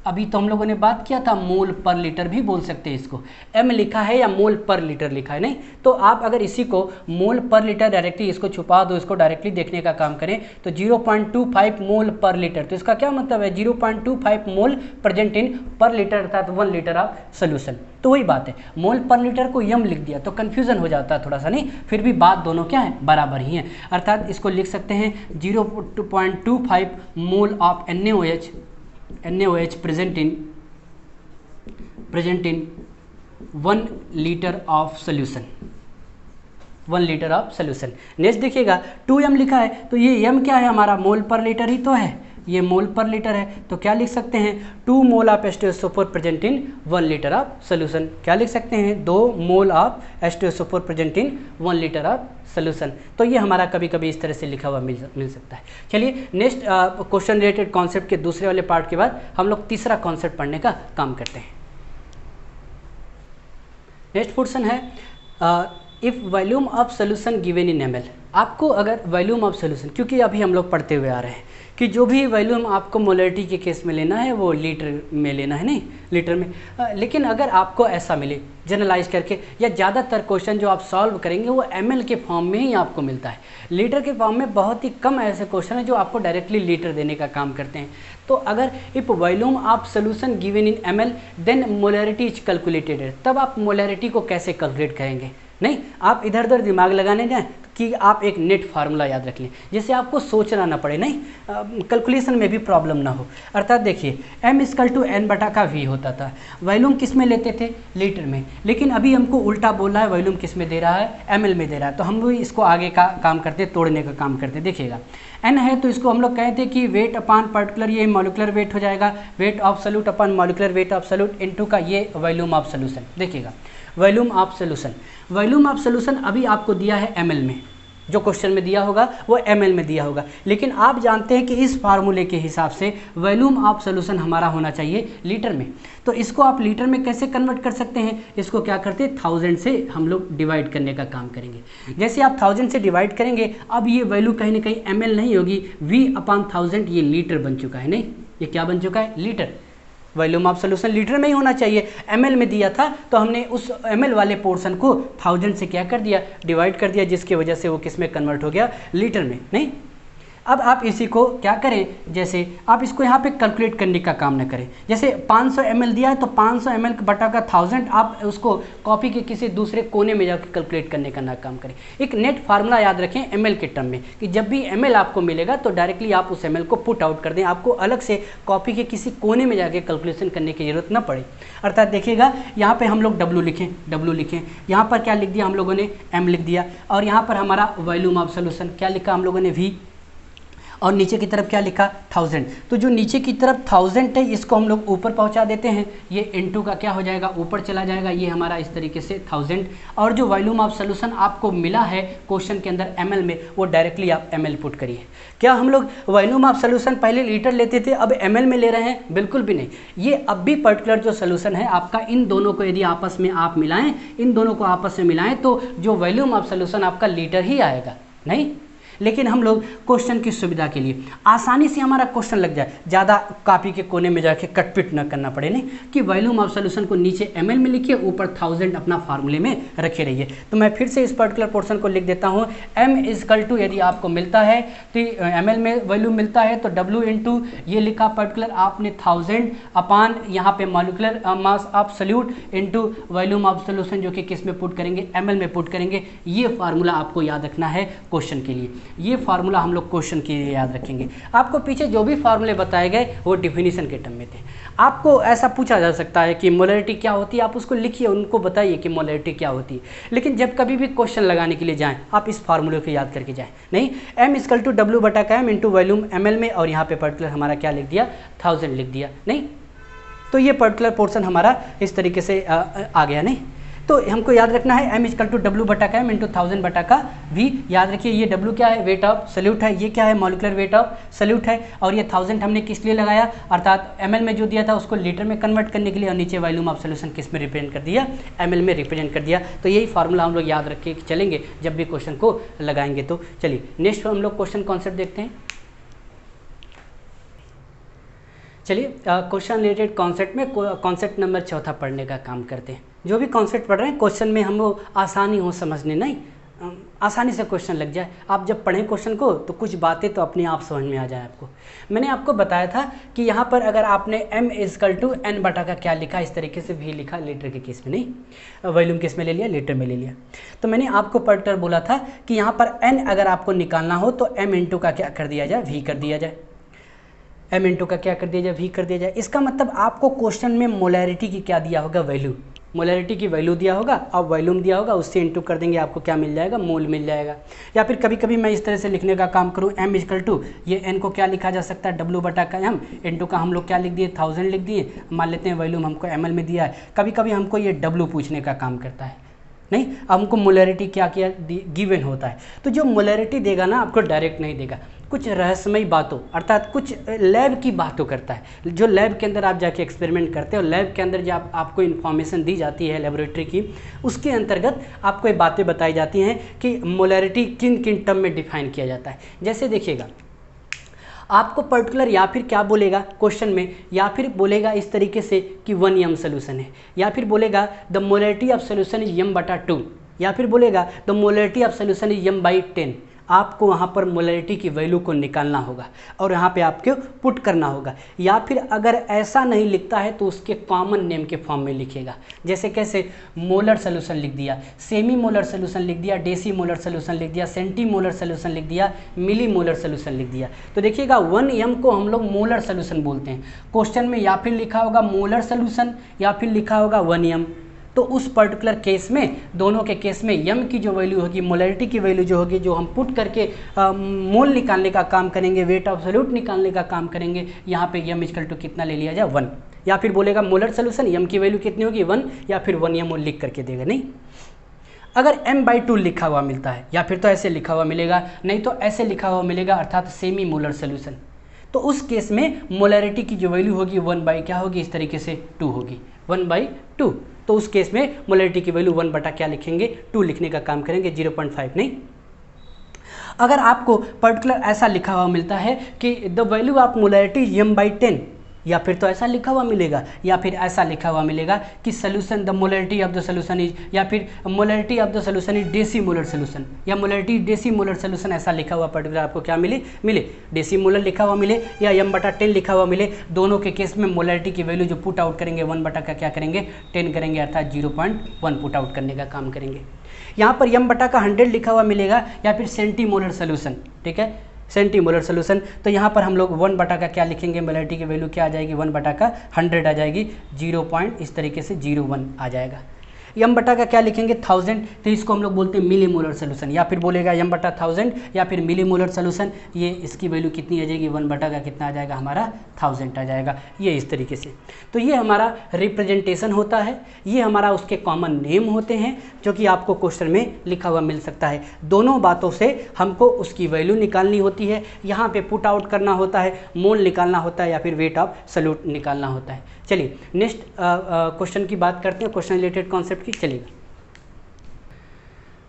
अभी तो हम लोगों ने बात किया था मोल पर लीटर भी बोल सकते हैं इसको। एम लिखा है या मोल पर लीटर लिखा है, नहीं तो आप अगर इसी को मोल पर लीटर डायरेक्टली इसको छुपा दो, इसको डायरेक्टली देखने का काम करें तो 0.25 मोल पर लीटर, तो इसका क्या मतलब है 0.25 मोल प्रेजेंट इन पर लीटर अर्थात 1 लीटर ऑफ सोल्यूशन। तो वही बात है, मोल पर लीटर को यम लिख दिया तो कन्फ्यूजन हो जाता है थोड़ा सा, नहीं, फिर भी बात दोनों क्या है, बराबर ही है। अर्थात इसको लिख सकते हैं 0.25 mole of NaOH present in 1 litre of solution, 1 litre of solution. Next देखिएगा 2m लिखा है, तो ये m क्या है हमारा, मोल पर लीटर ही तो है, ये मोल पर लीटर है। तो क्या लिख सकते हैं 2 mole of H2SO4 present in 1 litre of solution. क्या लिख सकते हैं 2 mole of H2SO4 present in 1 litre of solution. तो ये हमारा कभी कभी इस तरह से लिखा हुआ मिल सकता है। चलिए नेक्स्ट क्वेश्चन रिलेटेड कॉन्सेप्ट के दूसरे वाले पार्ट के बाद हम लोग तीसरा कॉन्सेप्ट पढ़ने का काम करते हैं। नेक्स्ट पोर्शन है if volume of solution given in ml। आपको अगर वॉल्यूम ऑफ सोल्यूशन, क्योंकि अभी हम लोग पढ़ते हुए आ रहे हैं कि जो भी वॉल्यूम आपको मोलैरिटी के केस में लेना है वो लीटर में लेना है, नहीं लीटर में। लेकिन अगर आपको ऐसा मिले जनरलाइज करके, या ज़्यादातर क्वेश्चन जो आप सॉल्व करेंगे वो ml के फॉर्म में ही आपको मिलता है। लीटर के फॉर्म में बहुत ही कम ऐसे क्वेश्चन हैं जो आपको डायरेक्टली लीटर देने का काम करते हैं। तो अगर if volume of solution given in ml then molarity is calculated, तब आप मोलैरिटी को कैसे कैलकुलेट करेंगे, नहीं आप इधर उधर दिमाग लगाने जाएं कि आप एक नेट फार्मूला याद रख लें जिससे आपको सोचना ना पड़े, नहीं कैलकुलेशन में भी प्रॉब्लम ना हो। अर्थात देखिए m=n/v होता था, वॉल्यूम किस में लेते थे, लीटर में, लेकिन अभी हमको उल्टा बोल रहा है वॉल्यूम किस में दे रहा है, ml में दे रहा है। तो हम भी इसको आगे का काम करते, तोड़ने का काम करते। देखिएगा n है तो इसको हम लोग कहते हैं कि वेट अपान पर्टिकुलर, ये मॉलिकुलर वेट हो जाएगा, wait of solute upon molecular weight of solute into का ये वॉल्यूम ऑफ सोल्यूशन। देखिएगा volume of solution, volume of solution अभी आपको दिया है ml में, जो क्वेश्चन में दिया होगा वो ml में दिया होगा, लेकिन आप जानते हैं कि इस फार्मूले के हिसाब से वॉल्यूम ऑफ सोल्यूशन हमारा होना चाहिए लीटर में। तो इसको आप लीटर में कैसे कन्वर्ट कर सकते हैं, इसको क्या करते हैं 1000 से हम लोग डिवाइड करने का काम करेंगे। जैसे आप 1000 से डिवाइड करेंगे, अब ये वैल्यू कहीं ना कहीं ml नहीं होगी, V/1000 ये लीटर बन चुका है, नहीं ये क्या बन चुका है, litre. Volume of solution litre में ही होना चाहिए, ml में दिया था तो हमने उस ml वाले पोर्शन को 1000 से क्या कर दिया, डिवाइड कर दिया, जिसकी वजह से वो किस में कन्वर्ट हो गया, लीटर में। नहीं अब आप इसी को क्या करें, जैसे आप इसको यहाँ पे कैलकुलेट करने का काम न करें। जैसे 500 ml दिया है तो 500 ml बटा का 1000 आप उसको कॉपी के किसी दूसरे कोने में जाकर कैलकुलेट करने का ना काम करें। एक नेट फार्मूला याद रखें ml के टर्म में कि जब भी ml आपको मिलेगा तो डायरेक्टली आप उस ml को पुट आउट कर दें, आपको अलग से कॉपी के किसी कोने में जाके कैलकुलेशन करने की जरूरत ना पड़े। अर्थात देखिएगा यहाँ पर हम लोग W लिखें, यहाँ पर क्या लिख दिया हम लोगों ने, M लिख दिया, और यहाँ पर हमारा वॉल्यूम ऑफ सोल्यूशन क्या लिखा हम लोगों ने, V, और नीचे की तरफ क्या लिखा 1000। तो जो नीचे की तरफ 1000 है इसको हम लोग ऊपर पहुंचा देते हैं, ये इनटू का क्या हो जाएगा ऊपर चला जाएगा, ये हमारा इस तरीके से 1000। और जो वॉल्यूम ऑफ सोल्यूशन आपको मिला है क्वेश्चन के अंदर ml में, वो डायरेक्टली आप ml पुट करिए। क्या हम लोग वॉल्यूम ऑफ सोल्यूशन पहले लीटर लेते थे अब ml में ले रहे हैं? बिल्कुल भी नहीं। ये अब भी पर्टिकुलर जो सोल्यूशन है आपका, इन दोनों को यदि आपस में आप मिलाएं, इन दोनों को आपस में मिलाएं तो जो वॉल्यूम ऑफ सोल्यूशन आपका लीटर ही आएगा, नहीं। लेकिन हम लोग क्वेश्चन की सुविधा के लिए आसानी से हमारा क्वेश्चन लग जाए, ज़्यादा कॉपी के कोने में जाके कटपिट न करना पड़े, नहीं कि वॉल्यूम ऑफ सोल्यूशन को नीचे ml में लिखिए, ऊपर 1000 अपना फार्मूले में रखे रहिए। तो मैं फिर से इस पर्टिकुलर पोर्शन को लिख देता हूँ। m इजकल टू यदि आपको मिलता है तो ml में वॉल्यूम मिलता है तो w इंटू ये लिखा पर्टिकुलर आपने 1000 अपान यहाँ पे molecular mass of solute into volume of solution, जो कि किस में पुट करेंगे ml में पुट करेंगे। ये फार्मूला आपको याद रखना है क्वेश्चन के लिए, ये फार्मूला हम लोग क्वेश्चन के लिए याद रखेंगे। आपको पीछे जो भी फार्मूले बताए गए वो डिफिनीशन के टर्म में थे। आपको ऐसा पूछा जा सकता है कि मोलरिटी क्या होती है, आप उसको लिखिए, उनको बताइए कि मोलरिटी क्या होती है। लेकिन जब कभी भी क्वेश्चन लगाने के लिए जाएं आप इस फार्मूले को याद करके जाएं, नहीं m इजकल टू डब्ल्यू बटा का m इंटू वॉल्यूम ml में, और यहाँ पे पर्टिकुलर हमारा क्या लिख दिया 1000 लिख दिया, नहीं। तो ये पर्टिकुलर पोर्शन हमारा इस तरीके से आ गया, नहीं। तो हमको याद रखना है m इजकल टू डब्ल्यू बटा का m इंटू 1000 बटा का v। याद रखिए ये w क्या है, वेट ऑफ सल्यूट है, ये क्या है, मॉलिक्यूलर वेट ऑफ सल्यूट है। और ये 1000 हमने किस लिए लगाया, अर्थात ml में जो दिया था उसको लीटर में कन्वर्ट करने के लिए, और नीचे वॉल्यूम ऑफ सोल्यूशन किस में रिप्रेजेंट कर दिया, ml में रिप्रेजेंट कर दिया। तो यही फार्मूला हम लोग याद रख के चलेंगे जब भी क्वेश्चन को लगाएंगे। तो चलिए नेक्स्ट हम लोग क्वेश्चन कॉन्सेप्ट देखते हैं। चलिए क्वेश्चन रिलेटेड कॉन्सेप्ट में कॉन्सेप्ट नंबर 4 पढ़ने का काम करते हैं। जो भी कॉन्सेप्ट पढ़ रहे हैं क्वेश्चन में हम लोग आसानी हो समझने, नहीं आसानी से क्वेश्चन लग जाए। आप जब पढ़ें क्वेश्चन को तो कुछ बातें तो अपने आप समझ में आ जाए आपको। मैंने आपको बताया था कि यहाँ पर अगर आपने m इजकल टू n बटा का क्या लिखा, इस तरीके से v लिखा लीटर के केस में, नहीं वॉल्यूम किस में ले लिया, लीटर में ले लिया। तो मैंने आपको पर्टिकुलर बोला था कि यहाँ पर n अगर आपको निकालना हो तो m इंटू का क्या कर दिया जाए, v कर दिया जाए। m इंटू का क्या कर दिया जाए, v कर दिया जाए। इसका मतलब आपको क्वेश्चन में मोलैरिटी की क्या दिया होगा, वैल्यू, मोलैरिटी की वैल्यू दिया होगा और वॉल्यूम दिया होगा, उससे इंटू कर देंगे, आपको क्या मिल जाएगा, मोल मिल जाएगा। या फिर कभी कभी मैं इस तरह से लिखने का काम करूँ, m इजकल टू ये n को क्या लिखा जा सकता है, w बटा का m इंटू का हम लोग क्या लिख दिए 1000 लिख दिए, मान लेते हैं वॉल्यूम हमको ml में दिया है। कभी कभी हमको ये w पूछने का काम करता है, नहीं हमको मोलैरिटी क्या किया गिवन होता है। तो जो मोलैरिटी देगा ना आपको डायरेक्ट नहीं देगा, कुछ रहस्यमयी बातों अर्थात कुछ लैब की बातों करता है। जो लैब के अंदर आप जाके एक्सपेरिमेंट करते हो, लैब के अंदर जब आपको इन्फॉर्मेशन दी जाती है लेबोरेटरी की, उसके अंतर्गत आपको ये बातें बताई जाती हैं कि मोलैरिटी किन किन टर्म में डिफाइन किया जाता है। जैसे देखिएगा आपको पर्टिकुलर या फिर क्या बोलेगा क्वेश्चन में, या फिर बोलेगा इस तरीके से कि 1 m सोल्यूशन है, या फिर बोलेगा the molarity of solution is m बटा 2, या फिर बोलेगा the molarity of solution is m/10। आपको वहाँ पर मोलैरिटी की वैल्यू को निकालना होगा और यहाँ पे आपको पुट करना होगा। या फिर अगर ऐसा नहीं लिखता है तो उसके कॉमन नेम के फॉर्म में लिखेगा। जैसे कैसे, मोलर सोल्यूशन लिख दिया, सेमी मोलर सोल्यूशन लिख दिया, डेसी मोलर सोल्यूशन लिख दिया, सेंटी मोलर सोल्यूशन लिख दिया, मिली मोलर सोल्यूशन लिख दिया। तो देखिएगा 1 m को हम लोग मोलर सोल्यूशन बोलते हैं। क्वेश्चन में या फिर लिखा होगा मोलर सोल्यूशन या फिर लिखा होगा 1 m। तो उस पर्टिकुलर केस में, दोनों के केस में m की जो वैल्यू होगी, मोलैरिटी की वैल्यू जो होगी, जो हम पुट करके मोल निकालने का काम करेंगे, वेट ऑफ सॉल्यूट निकालने का काम करेंगे, यहाँ पे m इजकल टू कितना ले लिया जाए 1। या फिर बोलेगा मोलर सोल्यूशन m की वैल्यू कितनी होगी 1, या फिर 1 m लिख करके देगा। नहीं अगर m/2 लिखा हुआ मिलता है या फिर तो ऐसे लिखा हुआ मिलेगा, नहीं तो ऐसे लिखा हुआ मिलेगा अर्थात सेमी मोलर सोल्यूशन। तो उस केस में मोलैरिटी की जो वैल्यू होगी 1 क्या होगी, इस तरीके से 2 होगी, 1/2। तो उस केस में मोलैरिटी की वैल्यू 1 बटा क्या लिखेंगे, 2 लिखने का काम करेंगे, 0.5 नहीं। अगर आपको पर्टिकुलर ऐसा लिखा हुआ मिलता है कि the value of molarity m/10, या फिर तो ऐसा लिखा हुआ मिलेगा, या फिर ऐसा लिखा हुआ मिलेगा कि solution the molarity of the solution is, या फिर molarity of the solution is decimolar solution, या मोलैरिटी डेसी मोलर सोल्यूशन, ऐसा लिखा हुआ पर्टिकुलर आपको क्या मिले डेसी मोलर लिखा हुआ मिले या m/10 लिखा हुआ मिले। दोनों के केस में मोलैरिटी की वैल्यू जो पुट आउट करेंगे 1 बटा का क्या करेंगे 10 करेंगे, अर्थात 0.1 पुट आउट करने का काम करेंगे। यहाँ पर m बटा का 100 लिखा हुआ मिलेगा, या फिर सेंटी मोलर सोल्यूशन, ठीक है, सेंटी मोलर सोल्यूशन। तो यहाँ पर हम लोग 1 बटा का क्या लिखेंगे, मोलैरिटी की वैल्यू क्या आ जाएगी, 1 बटा का 100 आ जाएगी, 0 पॉइंट इस तरीके से 01 आ जाएगा। यम बटा का क्या लिखेंगे 1000, तो इसको हम लोग बोलते हैं मिलीमोलर सोल्यूशन, या फिर बोलेगा यम बटा 1000 या फिर मिलीमोलर सोल्यूशन। ये इसकी वैल्यू कितनी आ जाएगी, 1 बटा का कितना आ जाएगा हमारा 1000 आ जाएगा, ये इस तरीके से। तो ये हमारा रिप्रेजेंटेशन होता है, ये हमारा उसके कॉमन नेम होते हैं जो कि आपको क्वेश्चन में लिखा हुआ मिल सकता है। दोनों बातों से हमको उसकी वैल्यू निकालनी होती है, यहाँ पे पुट आउट करना होता है, मोल निकालना होता है या फिर वेट ऑफ सॉल्यूट निकालना होता है। चलिए नेक्स्ट क्वेश्चन की बात करते हैं, क्वेश्चन रिलेटेड कॉन्सेप्ट की। चलिएगा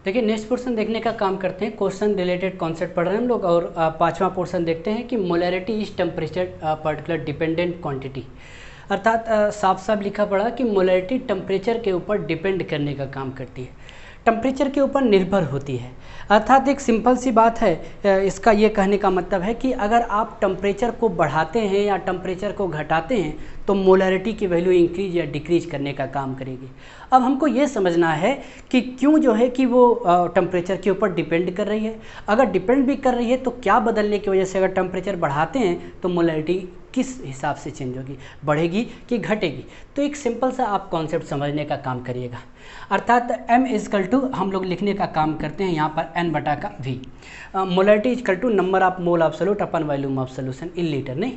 देखिए नेक्स्ट पोर्शन देखने का काम करते हैं, क्वेश्चन रिलेटेड कॉन्सेप्ट पढ़ रहे हैं हम लोग। और पांचवा पोर्शन देखते हैं कि molarity is temperature particular dependent quantity, अर्थात साफ साफ लिखा पड़ा कि मोलैरिटी टेम्परेचर के ऊपर डिपेंड करने का काम करती है, टेम्परेचर के ऊपर निर्भर होती है। अर्थात एक सिंपल सी बात है, इसका ये कहने का मतलब है कि अगर आप टेम्परेचर को बढ़ाते हैं या टेम्परेचर को घटाते हैं तो मोलैरिटी की वैल्यू इंक्रीज या डिक्रीज करने का काम करेगी। अब हमको ये समझना है कि क्यों जो है कि वो टेम्परेचर के ऊपर डिपेंड कर रही है। अगर डिपेंड भी कर रही है तो क्या बदलने की वजह से, अगर टेम्परेचर बढ़ाते हैं तो मोलैरिटी किस हिसाब से चेंज होगी, बढ़ेगी कि घटेगी। तो एक सिंपल सा आप कॉन्सेप्ट समझने का काम करिएगा, अर्थात m इजकल टू हम लोग लिखने का काम करते हैं यहाँ पर n बटा का v, molarity is equal to number of mole of solute upon volume of solution in litre. नहीं,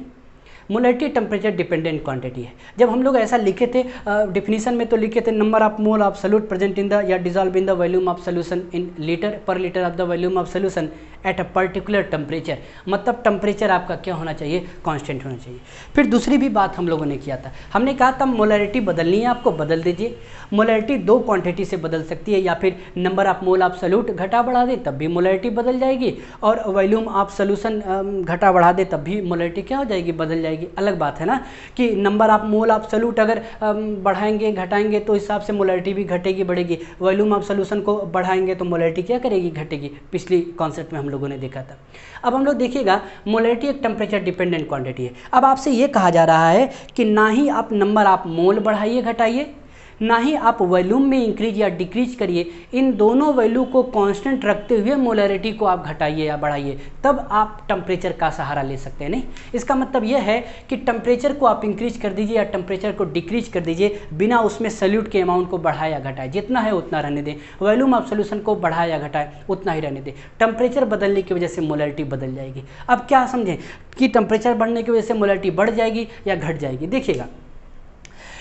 मोलैरिटी टेम्परेचर डिपेंडेंट क्वांटिटी है। जब हम लोग ऐसा लिखे थे डिफिनीशन में तो लिखे थे number of mole of solute present in the या dissolve in the volume of solution in litre per litre of the volume of solution at a particular temperature, मतलब टेम्परेचर आपका क्या होना चाहिए, कांस्टेंट होना चाहिए। फिर दूसरी भी बात हम लोगों ने किया था, हमने कहा था मोलैरिटी बदलनी है आपको, बदल दीजिए। मोलैरिटी दो क्वांटिटी से बदल सकती है, या फिर number of mole of solute घटा बढ़ा दे तब भी मोलैरिटी बदल जाएगी, और वॉल्यूम ऑफ सॉल्यूशन घटा बढ़ा दे तब भी मोलैरिटी क्या हो जाएगी, बदल जाएगी। अलग बात है ना कि number of mole of solute अगर बढ़ाएंगे घटाएंगे तो हिसाब से मोलैरिटी भी घटेगी बढ़ेगी, वॉल्यूम ऑफ सॉल्यूशन को बढ़ाएंगे तो मोलैरिटी क्या करेगी, घटेगी। पिछली कॉन्सेप्ट में हम लोगों ने देखा था। अब हम लोग देखिएगा मोलैरिटी एक टेम्परेचर डिपेंडेंट क्वांटिटी है। अब आपसे ये कहा जा रहा है कि ना ही आप नंबर ऑफ मोल बढ़ाइए घटाइए, ना ही आप वॉल्यूम में इंक्रीज या डिक्रीज करिए, इन दोनों वैल्यू को कांस्टेंट रखते हुए मोलैरिटी को आप घटाइए या बढ़ाइए, तब आप टेम्परेचर का सहारा ले सकते हैं। नहीं, इसका मतलब यह है कि टेम्परेचर को आप इंक्रीज कर दीजिए या टेम्परेचर को डिक्रीज कर दीजिए बिना उसमें सॉल्यूट के अमाउंट को बढ़ाए या घटाए, जितना है उतना रहने दें। वॉल्यूम ऑफ सॉल्यूशन को बढ़ाए या घटाए उतना ही रहने दें। टेम्परेचर बदलने की वजह से मोलैरिटी बदल जाएगी। अब क्या समझें कि टेम्परेचर बढ़ने की वजह से मोलैरिटी बढ़ जाएगी या घट जाएगी। देखिएगा,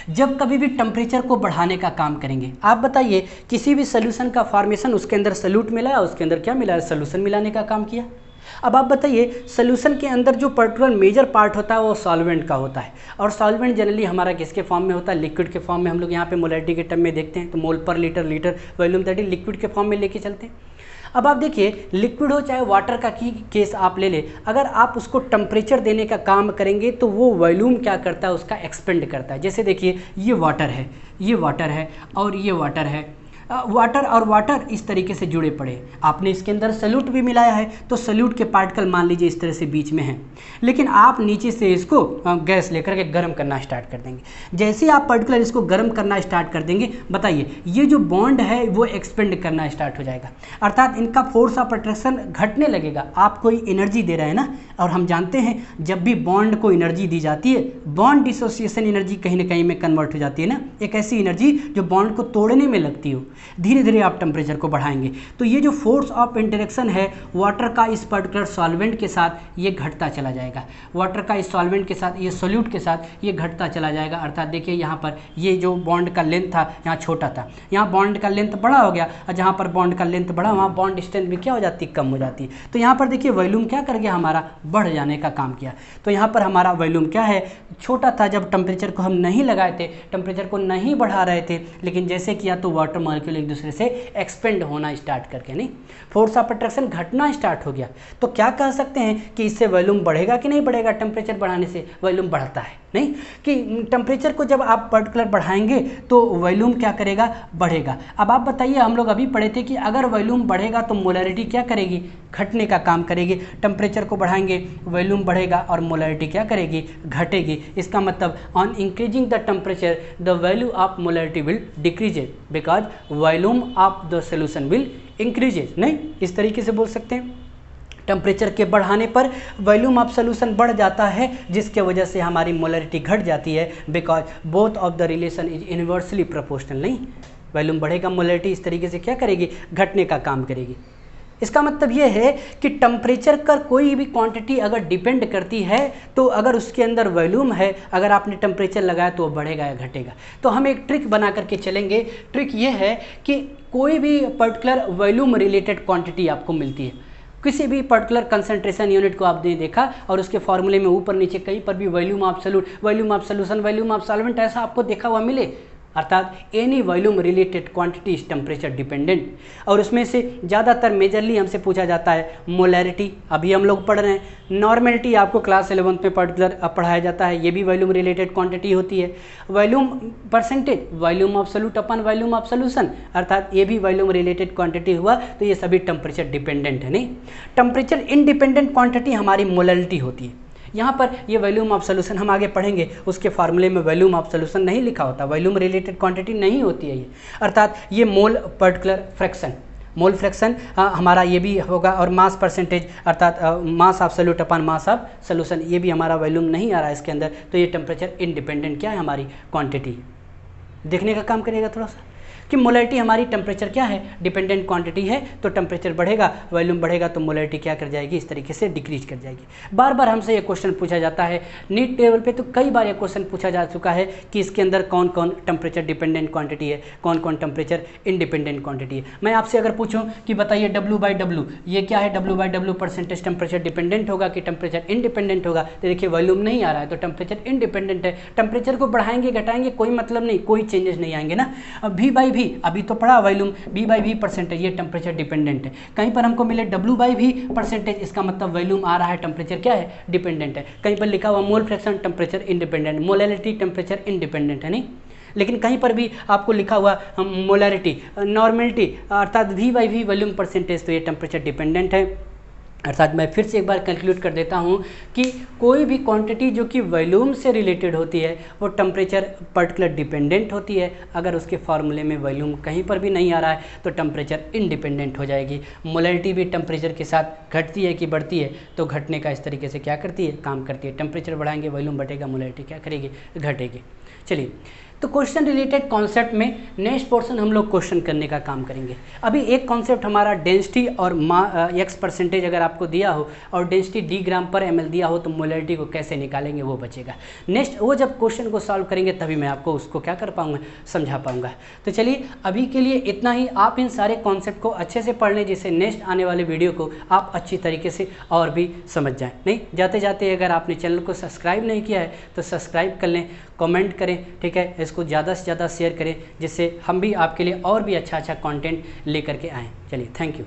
जब कभी भी टेम्परेचर को बढ़ाने का काम करेंगे, आप बताइए किसी भी सोल्यूशन का फॉर्मेशन, उसके अंदर सॉल्यूट मिलाया, उसके अंदर क्या मिलाया, सोल्यूशन मिलाने का काम किया। अब आप बताइए सोल्यूशन के अंदर जो पर्टिकुलर मेजर पार्ट होता है वो सॉल्वेंट का होता है, और सॉल्वेंट जनरली हमारा किसके फॉर्म में होता है, लिक्विड के फॉर्म में। हम लोग यहाँ पे मोलैरिटी के टर्म में देखते हैं तो मोल पर litre, litre volume that is liquid के फॉर्म में लेके चलते हैं। अब आप देखिए लिक्विड हो चाहे वाटर का केस आप ले ले, अगर आप उसको टेम्परेचर देने का काम करेंगे तो वो वॉल्यूम क्या करता है, उसका एक्सपेंड करता है। जैसे देखिए ये वाटर है, ये वाटर है और ये वाटर है, वाटर और वाटर इस तरीके से जुड़े पड़े, आपने इसके अंदर सॉल्यूट भी मिलाया है तो सॉल्यूट के पार्टिकल मान लीजिए इस तरह से बीच में हैं, लेकिन आप नीचे से इसको गैस लेकर के गर्म करना स्टार्ट कर देंगे। जैसे आप पर्टिकुलर इसको गर्म करना स्टार्ट कर देंगे, बताइए ये जो बॉन्ड है वो एक्सपेंड करना स्टार्ट हो जाएगा, अर्थात इनका फोर्स ऑफ अट्रैक्शन घटने लगेगा। आप कोई एनर्जी दे रहे हैं ना, और हम जानते हैं जब भी बॉन्ड को एनर्जी दी जाती है, बॉन्ड डिसोसिएशन एनर्जी कहीं ना कहीं में कन्वर्ट हो जाती है ना, एक ऐसी एनर्जी जो बॉन्ड को तोड़ने में लगती हो। धीरे धीरे आप टेम्परेचर को बढ़ाएंगे तो ये जो फोर्स ऑफ इंटरेक्शन है वाटर का इस पर्टिकुलर सॉल्वेंट के साथ ये घटता चला जाएगा, वाटर का इस सॉल्वेंट के साथ, ये सोल्यूट के साथ ये घटता चला जाएगा। अर्थात देखिए यहाँ पर ये जो बॉन्ड का लेंथ था यहाँ छोटा था, यहाँ बॉन्ड का लेंथ बड़ा हो गया, और जहाँ पर बॉन्ड का लेंथ बड़ा वहाँ बॉन्ड स्ट्रेंथ भी क्या हो जाती है, कम हो जाती है। तो यहाँ पर देखिए वॉल्यूम क्या कर गया, हमारा बढ़ जाने का काम किया। तो यहाँ पर हमारा वॉल्यूम क्या है, छोटा था जब टेम्परेचर को हम नहीं लगाए थे, टेम्परेचर को नहीं बढ़ा रहे थे, लेकिन जैसे किया तो वाटर मॉलिक्यूल एक दूसरे से एक्सपेंड होना स्टार्ट करके, नहीं, फोर्स ऑफ अट्रैक्शन घटना स्टार्ट हो गया। तो क्या कह सकते हैं कि इससे वॉल्यूम बढ़ेगा कि नहीं बढ़ेगा, टेम्परेचर बढ़ाने से वॉल्यूम बढ़ता है। नहीं, कि टेम्परेचर को जब आप पर्टिकुलर बढ़ाएंगे तो वॉल्यूम क्या करेगा, बढ़ेगा। अब आप बताइए, हम लोग अभी पढ़े थे कि अगर वॉल्यूम बढ़ेगा तो मोलैरिटी क्या करेगी, घटने का काम करेगी। टेम्परेचर को बढ़ाएंगे वॉल्यूम बढ़ेगा और मोलैरिटी क्या करेगी, घटेगी। इसका मतलब on increasing the temperature the value of molarity will decreases because volume of the solution will increases. नहीं, इस तरीके से बोल सकते हैं, टेम्परेचर के बढ़ाने पर वॉल्यूम ऑफ सोल्यूशन बढ़ जाता है, जिसके वजह से हमारी मोलैरिटी घट जाती है, because both of the relation is inversely proportional. नहीं, वॉल्यूम बढ़ेगा, मोलैरिटी इस तरीके से क्या करेगी, घटने का काम करेगी। इसका मतलब ये है कि टेम्परेचर का कोई भी क्वांटिटी अगर डिपेंड करती है तो अगर उसके अंदर वॉल्यूम है, अगर आपने टेम्परेचर लगाया तो वो बढ़ेगा या घटेगा। तो हम एक ट्रिक बना करके चलेंगे। ट्रिक ये है कि कोई भी पर्टिकुलर वॉल्यूम रिलेटेड क्वांटिटी आपको मिलती है, किसी भी पर्टिकुलर कंसंट्रेशन यूनिट को आपने देखा और उसके फॉर्मूले में ऊपर नीचे कहीं पर भी volume of solute, volume of solution, volume of solvent ऐसा आपको देखा हुआ मिले, अर्थात any volume related quantity is temperature dependent. और उसमें से ज़्यादातर मेजरली हमसे पूछा जाता है मोलैरिटी, अभी हम लोग पढ़ रहे हैं। नॉर्मेलिटी आपको क्लास 11 में पर्टिकुलर पढ़ाया जाता है, ये भी वॉल्यूम रिलेटेड क्वांटिटी होती है। Volume percentage, volume of solute upon volume of solution, अर्थात ये भी वॉल्यूम रिलेटेड क्वांटिटी हुआ, तो ये सभी टेम्परेचर डिपेंडेंट है। नहीं, टेम्परेचर इंडिपेंडेंट क्वांटिटी हमारी मोलैरिटी होती है। यहाँ पर ये वॉल्यूम ऑफ सॉल्यूशन हम आगे पढ़ेंगे, उसके फार्मूले में वॉल्यूम ऑफ सॉल्यूशन नहीं लिखा होता, वॉल्यूम रिलेटेड क्वांटिटी नहीं होती है ये, अर्थात ये मोल पर्टिकुलर फ्रैक्शन, मोल फ्रैक्शन हमारा ये भी होगा। और मास परसेंटेज अर्थात mass of solute upon mass of solution, ये भी हमारा वॉल्यूम नहीं आ रहा है इसके अंदर, तो ये टेम्परेचर इंडिपेंडेंट क्या है, हमारी क्वांटिटी देखने का काम करेगा थोड़ा सा कि मोलैरिटी हमारी टेम्परेचर क्या है, डिपेंडेंट क्वांटिटी है, तो टेम्परेचर बढ़ेगा, वॉल्यूम बढ़ेगा तो मोलैरिटी क्या कर जाएगी, इस तरीके से डिक्रीज कर जाएगी। बार बार हमसे ये क्वेश्चन पूछा जाता है नीट टेबल पे, तो कई बार ये क्वेश्चन पूछा जा चुका है कि इसके अंदर कौन कौन टेम्परेचर डिपेंडेंट क्वांटिटी है, कौन कौन टेम्परेचर इंडिपेंडेंट क्वांटिटी है। मैं आपसे अगर पूछूँ कि बताइए W/W ये क्या है, W/W परसेंटेज टेम्परेचर डिपेंडेंट होगा कि टेम्परेचर इंडिपेंडेंट होगा, तो देखिए वॉल्यूम नहीं आ रहा है तो टेम्परेचर इंडिपेंडेंट है। टेम्परेचर को बढ़ाएंगे घटाएंगे कोई मतलब नहीं, कोई चेंजेस नहीं आएंगे ना। V/V अभी तो पढ़ा वॉल्यूम, V/V परसेंटेज ये टेम्परेचर डिपेंडेंट है। कहीं पर हमको मिले W/V परसेंटेज, इसका मतलब वॉल्यूम आ रहा है, टेम्परेचर क्या है, डिपेंडेंट है। कहीं पर लिखा हुआ mole fraction temperature independent, molarity temperature independent है नहीं। लेकिन कहीं पर भी आपको लिखा हुआ मोलैरिटी, नॉर्मेलिटी अर्थात V/V वॉल्यूम परसेंटेज, तो ये टेम्परेचर डिपेंडेंट है। अर्थात मैं फिर से एक बार कंक्लूड कर देता हूँ कि कोई भी क्वांटिटी जो कि वॉल्यूम से रिलेटेड होती है वो टेम्परेचर पर्टिकुलर डिपेंडेंट होती है। अगर उसके फार्मूले में वॉल्यूम कहीं पर भी नहीं आ रहा है तो टेम्परेचर इंडिपेंडेंट हो जाएगी। मोलैरिटी भी टेम्परेचर के साथ घटती है कि बढ़ती है, तो घटने का इस तरीके से क्या करती है, काम करती है। टेम्परेचर बढ़ाएंगे वॉल्यूम बढ़ेगा, मोलैरिटी क्या करेगी, घटेगी। चलिए, तो क्वेश्चन रिलेटेड कॉन्सेप्ट में नेक्स्ट पोर्शन हम लोग क्वेश्चन करने का काम करेंगे। अभी एक कॉन्सेप्ट हमारा डेंसिटी और एक्स परसेंटेज अगर आपको दिया हो और डेंसिटी डी ग्राम पर ml दिया हो तो मोलैरिटी को कैसे निकालेंगे वो बचेगा। नेक्स्ट वो जब क्वेश्चन को सॉल्व करेंगे तभी मैं आपको उसको क्या कर पाऊंगा, समझा पाऊंगा। तो चलिए अभी के लिए इतना ही। आप इन सारे कॉन्सेप्ट को अच्छे से पढ़ लें जिससे नेक्स्ट आने वाले वीडियो को आप अच्छी तरीके से और भी समझ जाएँ। नहीं जाते जाते अगर आपने चैनल को सब्सक्राइब नहीं किया है तो सब्सक्राइब कर लें, कमेंट करें, ठीक है, इसको ज़्यादा से ज़्यादा शेयर करें जिससे हम भी आपके लिए और भी अच्छा कंटेंट लेकर के आएँ। चलिए, थैंक यू।